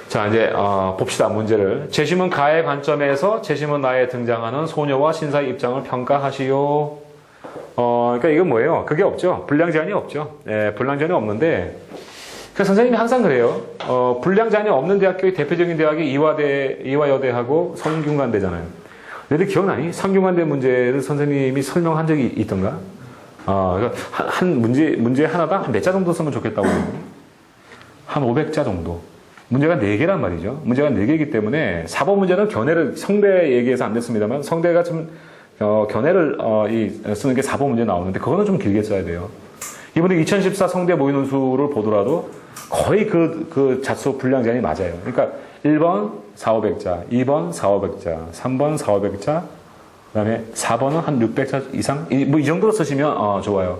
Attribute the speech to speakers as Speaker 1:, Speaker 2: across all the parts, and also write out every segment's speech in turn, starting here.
Speaker 1: 자, 이제, 봅시다, 문제를. 재심은 가의 관점에서 재심은 나에 등장하는 소녀와 신사의 입장을 평가하시오. 그러니까 이건 뭐예요? 그게 없죠. 분량 제한이 없죠. 예, 분량 제한이 없는데, 그 선생님이 항상 그래요. 분량 제한이 없는 대학교의 대표적인 대학이 이화여대하고 성균관대잖아요. 너희들 기억나니? 성균관대 문제를 선생님이 설명한 적이 있던가? 그러니까 한 문제 하나당 한 몇 자 정도 쓰면 좋겠다고 그러거든요. 한 500자 정도. 문제가 4개란 말이죠. 문제가 4개이기 때문에 4번 문제는 견해를 성대 얘기해서 안 됐습니다만 성대가 좀 견해를 쓰는 게 4번 문제 나오는데 그거는 좀 길게 써야 돼요. 이번에 2014 성대 모의논술을 보더라도 거의 그 자수 분량 제한이 맞아요. 그러니까 1번 4,500자, 2번 4,500자, 3번 4,500자, 그 다음에 4번은 한 600자 이상? 이 정도로 쓰시면 좋아요.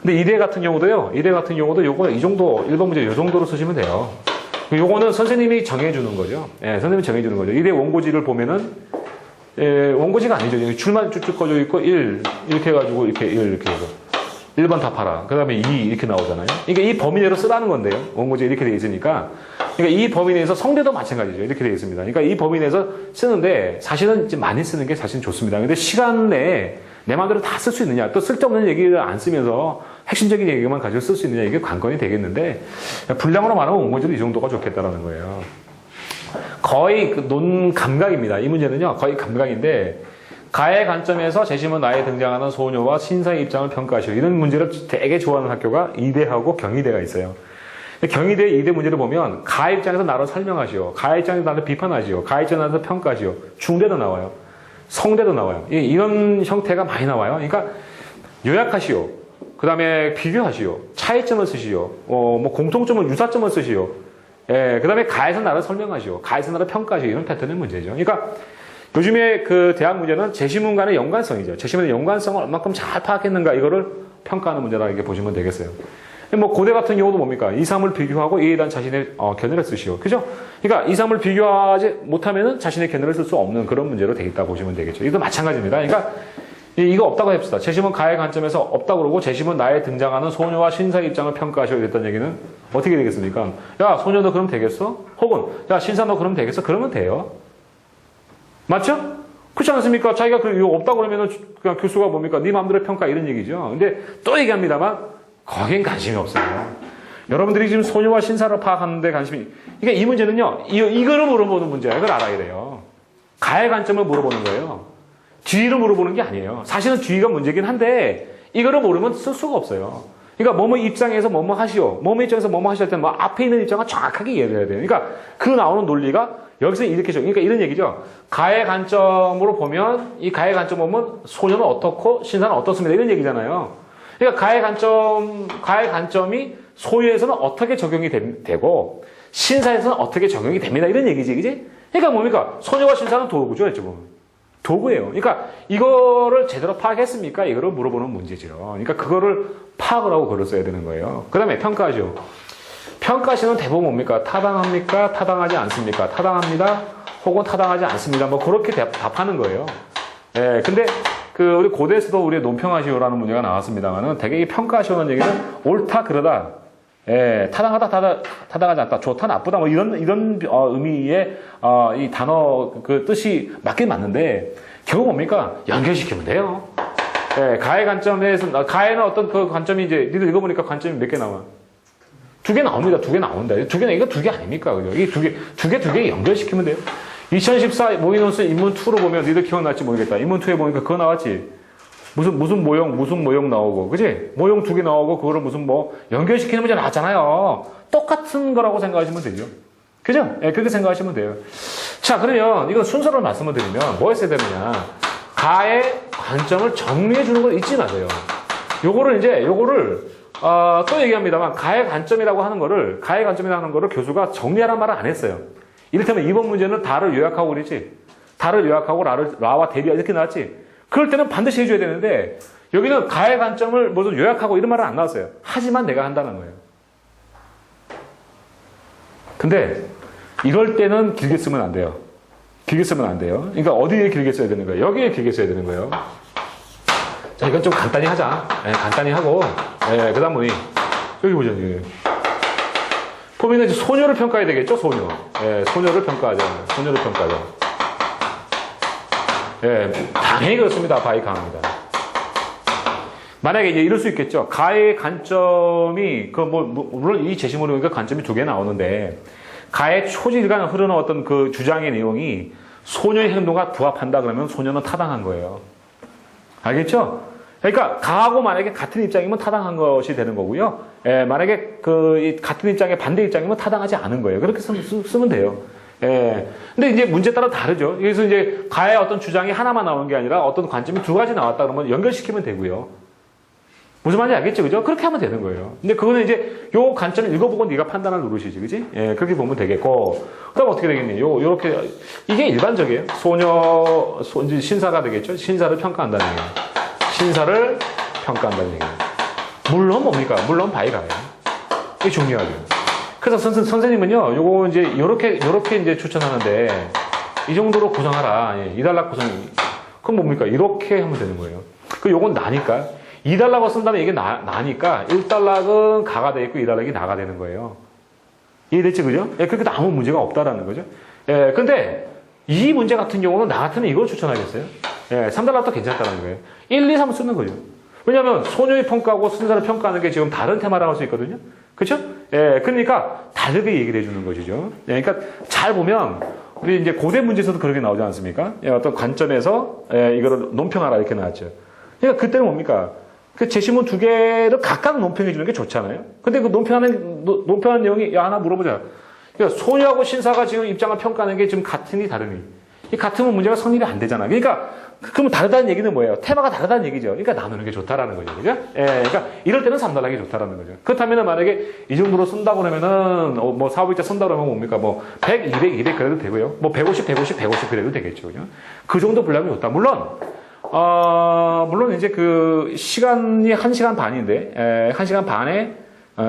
Speaker 1: 근데 이대 같은 경우도요, 요거 이 정도, 1번 문제 이 정도로 쓰시면 돼요. 요거는 선생님이 정해주는 거죠. 예, 선생님이 정해주는 거죠. 이대 원고지를 보면은, 원고지가 아니죠. 줄만 쭉쭉 꺼져 있고, 1, 이렇게 해가지고, 이렇게 1, 이렇게 해서. 1번 답하라. 그 다음에 2, 이렇게 나오잖아요. 그러니까 이 범위 내로 쓰라는 건데요. 원고지에 이렇게 되어 있으니까. 그러니까 이 범위 내에서 성대도 마찬가지죠. 이렇게 되어 있습니다. 그러니까 이 범위 내에서 쓰는데, 사실은 많이 쓰는 게 사실 좋습니다. 근데 시간 내에 내 마음대로 다 쓸 수 있느냐. 또 쓸데없는 얘기를 안 쓰면서 핵심적인 얘기만 가지고 쓸 수 있느냐. 이게 관건이 되겠는데, 분량으로 말하면 원고지도 이 정도가 좋겠다라는 거예요. 거의 그 논 감각입니다. 이 문제는요, 거의 감각인데, 가의 관점에서 재심은 나에 등장하는 소녀와 신사의 입장을 평가하시오. 이런 문제를 되게 좋아하는 학교가 이대하고 경희대가 있어요. 경희대 이대 문제를 보면, 가 입장에서 나를 설명하시오. 가 입장에서 나를 비판하시오. 가 입장에서 나를 평가하시오. 중대도 나와요. 성대도 나와요. 이런 형태가 많이 나와요. 그러니까 요약하시오. 그 다음에 비교하시오. 차이점을 쓰시오. 뭐 공통점을, 유사점을 쓰시오. 예, 그 다음에 가에서 나를 설명하시오. 가에서 나를 평가하시오. 이런 패턴의 문제죠. 그러니까 요즘에 그 대학 문제는 재시문 간의 연관성이죠. 재시문의 연관성을 얼마큼 잘 파악했는가 이거를 평가하는 문제다 이렇게 보시면 되겠어요. 뭐 고대 같은 경우도 뭡니까? 2, 3을 비교하고 이에 대한 자신의 견해를 쓰시오. 그죠? 그러니까 2, 3을 비교하지 못하면은 자신의 견해를 쓸 수 없는 그런 문제로 되어 있다고 보시면 되겠죠. 이것도 마찬가지입니다. 그러니까 이거 없다고 합시다. 재심은 가의 관점에서 없다고 그러고 재심은 나에 등장하는 소녀와 신사의 입장을 평가하시오. 이랬던 얘기는 어떻게 되겠습니까? 야, 소녀 너 그럼 되겠어? 혹은 야, 신사 너 그럼 되겠어? 그러면 돼요. 맞죠? 그렇지 않습니까? 자기가 이거 없다고 그러면은 그냥 교수가 뭡니까? 네 마음대로 평가 이런 얘기죠. 근데 또 얘기합니다만 거긴 관심이 없어요. 여러분들이 지금 소녀와 신사를 파악하는데 관심이, 그러니까 이 문제는요, 이거를 물어보는 문제야. 이걸 알아야 돼요. 가의 관점을 물어보는 거예요. 뒤를 물어보는 게 아니에요. 사실은 뒤가 문제긴 한데, 이거를 모르면 쓸 수가 없어요. 그러니까 뭐뭐 입장에서 뭐뭐 하시오. 뭐뭐 입장에서 뭐뭐 하실 때는 뭐 앞에 있는 입장을 정확하게 이해를 해야 돼요. 그러니까 그 나오는 논리가 여기서 이렇게 죠. 그러니까 이런 얘기죠. 가의 관점으로 보면, 이 가의 관점 보면 소녀는 어떻고 신사는 어떻습니다. 이런 얘기잖아요. 그러니까 가의 관점이 소유에서는 어떻게 적용이 되고 신사에서는 어떻게 적용이 됩니다. 이런 얘기지, 그지? 그러니까 뭡니까? 소녀와 신사는 도구죠, 어찌 보면. 도구예요. 그러니까 이거를 제대로 파악했습니까? 이거를 물어보는 문제죠. 그러니까 그거를 파악을 하고 글을 써야 되는 거예요. 그 다음에 평가하죠. 평가시는 대부분 뭡니까? 타당합니까? 타당하지 않습니까? 타당합니다. 혹은 타당하지 않습니다. 뭐 그렇게 답하는 거예요. 예, 근데 우리 고대에서도 우리 논평하시오라는 문제가 나왔습니다만은 되게 이 평가하시오는 얘기는 옳다, 그러다. 예, 타당하다, 타당하지 않다, 좋다, 나쁘다, 뭐 이런 의미의, 이 단어 그 뜻이 맞긴 맞는데, 결국 뭡니까? 연결시키면 돼요. 예, 가의 관점에서, 가에는 어떤 그 관점이 이제, 니들 읽어보니까 관점이 몇 개 나와? 2개 나옵니다. 2개 나온다. 2개는, 이거 2개 아닙니까? 그죠? 이게 2개 연결시키면 돼요. 2014 모의논술 인문2로 보면 니들 기억날지 모르겠다. 인문2에 보니까 그거 나왔지? 무슨 모형 나오고, 그지? 모형 2개 나오고, 그거를 무슨 연결시키는 문제 나왔잖아요. 똑같은 거라고 생각하시면 되죠. 그죠? 예, 그렇게 생각하시면 돼요. 자, 그러면 이건 순서를 말씀을 드리면 뭐 했어야 되느냐. 가의 관점을 정리해 주는 걸 잊지 마세요. 요거를 또 얘기합니다만, 가의 관점이라고 하는 거를 교수가 정리하라는 말을 안 했어요. 이를테면 이번 문제는 다를 요약하고 그랬지. 다를 요약하고 라와 대비하 이렇게 나왔지. 그럴 때는 반드시 해줘야 되는데, 여기는 가의 관점을 요약하고 이런 말은 안 나왔어요. 하지만 내가 한다는 거예요. 근데 이럴 때는 길게 쓰면 안 돼요. 길게 쓰면 안 돼요. 그러니까 어디에 길게 써야 되는 거예요? 여기에 길게 써야 되는 거예요. 자, 이건 좀 간단히 하자. 예, 간단히 하고, 예, 그 다음 뭐니? 여기 보자, 여기. 보면은 이제 소녀를 평가해야 되겠죠, 소녀. 예, 소녀를 평가하자. 소녀를 평가하자. 예, 당연히 그렇습니다. 바이 강합니다. 만약에 이제 이럴 수 있겠죠. 가의 관점이, 물론 이 제시문이니까 관점이 두 개 나오는데, 가의 초질간 흐르는 어떤 그 주장의 내용이 소녀의 행동과 부합한다 그러면 소녀는 타당한 거예요. 알겠죠? 그러니까 가하고 만약에 같은 입장이면 타당한 것이 되는 거고요. 예, 만약에 같은 입장의 반대 입장이면 타당하지 않은 거예요. 그렇게 쓰면 돼요. 예. 근데 이제 문제에 따라 다르죠. 그래서 이제 가의 어떤 주장이 하나만 나오는 게 아니라 어떤 관점이 두 가지 나왔다 그러면 연결시키면 되고요. 무슨 말인지 알겠죠? 그죠? 그렇게 하면 되는 거예요. 근데 그거는 이제 요 관점을 읽어보고 네가 판단할 노릇이지. 그지? 예, 그렇게 보면 되겠고. 그 다음 어떻게 되겠니? 요렇게, 이게 일반적이에요. 신사가 되겠죠? 신사를 평가한다는 얘기예요. 신사를 평가한다는 얘기예요. 물론 뭡니까? 물론 바이가예요. 이게 중요하죠. 그래서 선생님은요, 요거 이제 요렇게 이제 추천하는데, 이 정도로 구성하라. 예, 2단락 구성. 그럼 뭡니까? 이렇게 하면 되는 거예요. 요건 나니까. 2단락을 쓴다면 이게 나니까 1단락은 가가 되어 있고 2단락이 나가 되는 거예요. 이해됐지, 그죠? 예, 그렇게 아무 문제가 없다라는 거죠. 예, 근데 이 문제 같은 경우는 나 같으면 이걸 추천하겠어요. 예, 3단락도 괜찮다는 거예요. 1, 2, 3 쓰는 거죠. 왜냐하면 소녀의 평가하고 순사를 평가하는 게 지금 다른 테마라고 할 수 있거든요. 그렇죠? 예, 그러니까 다르게 얘기를 해주는 것이죠. 예, 그러니까 잘 보면 우리 이제 고대 문제에서도 그렇게 나오지 않습니까? 예, 어떤 관점에서 이거를 논평하라 이렇게 나왔죠. 그러니까 그때는 뭡니까? 그 제시문 두 개를 각각 논평해 주는 게 좋잖아요. 근데 그 논평하는 내용이 하나 물어보자. 그러니까 소녀하고 신사가 지금 입장을 평가하는 게 지금 같으니 다르니. 이 같으면 문제가 성립이 안 되잖아. 그러니까 그러면 다르다는 얘기는 뭐예요? 테마가 다르다는 얘기죠. 그러니까 나누는 게 좋다라는 거죠. 그죠? 예, 그러니까 이럴 때는 3단락이 좋다라는 거죠. 그렇다면 만약에 이 정도로 쓴다고 그러면은 뭐 사업일자 쓴다 그러면 뭡니까? 뭐 100, 200, 200 그래도 되고요. 뭐 150, 150, 150 그래도 되겠죠. 그죠? 그 정도 분량이 좋다. 물론 이제 그 시간이 1시간 반인데 1시간 반에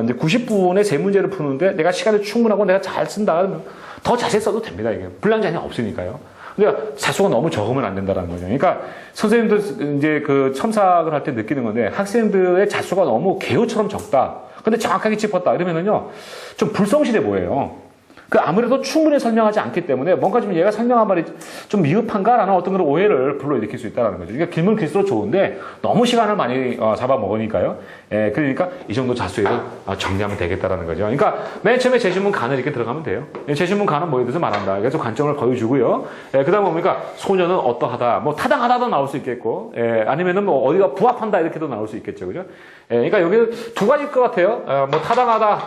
Speaker 1: 이제 90분의 세 문제를 푸는데 내가 시간이 충분하고 내가 잘 쓴다 그러면 더 자세히 써도 됩니다. 이게 분량 제한이 없으니까요. 근데 자수가 너무 적으면 안 된다는 거죠. 그러니까 선생님도 이제 그 첨삭을 할 때 느끼는 건데 학생들의 자수가 너무 개요처럼 적다. 근데 정확하게 짚었다. 이러면은요 좀 불성실해 보여요. 그 아무래도 충분히 설명하지 않기 때문에 뭔가 좀 얘가 설명한 말이 좀 미흡한가라는 어떤 그런 오해를 불러일으킬 수 있다는 거죠. 그러니까 길면 길수록 좋은데 너무 시간을 많이 잡아먹으니까요. 예, 그러니까 이 정도 자수를 정리하면 되겠다라는 거죠. 그러니까 맨 처음에 제시문 간을 이렇게 들어가면 돼요. 제시문 간은 뭐에 대해서 말한다. 그래서 관점을 보여주고요. 예, 그 다음 뭡니까? 소녀는 어떠하다. 뭐 타당하다도 나올 수 있겠고, 예, 아니면은 뭐 어디가 부합한다 이렇게도 나올 수 있겠죠. 그죠? 예, 그러니까 여기는 두 가지일 것 같아요. 뭐 타당하다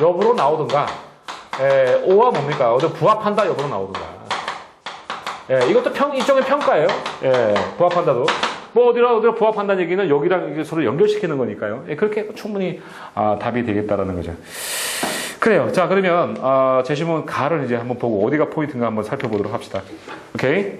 Speaker 1: 여부로 나오든가. 오와 뭡니까? 어디 부합한다 여부로 나오든가. 이것도 일종의 평가예요. 부합한다도. 뭐 어디라 부합한다는 얘기는 여기랑 서로 연결시키는 거니까요. 그렇게 해도 충분히 답이 되겠다라는 거죠. 그래요. 자, 그러면 제시문 가를 이제 한번 보고 어디가 포인트인가 한번 살펴보도록 합시다. 오케이?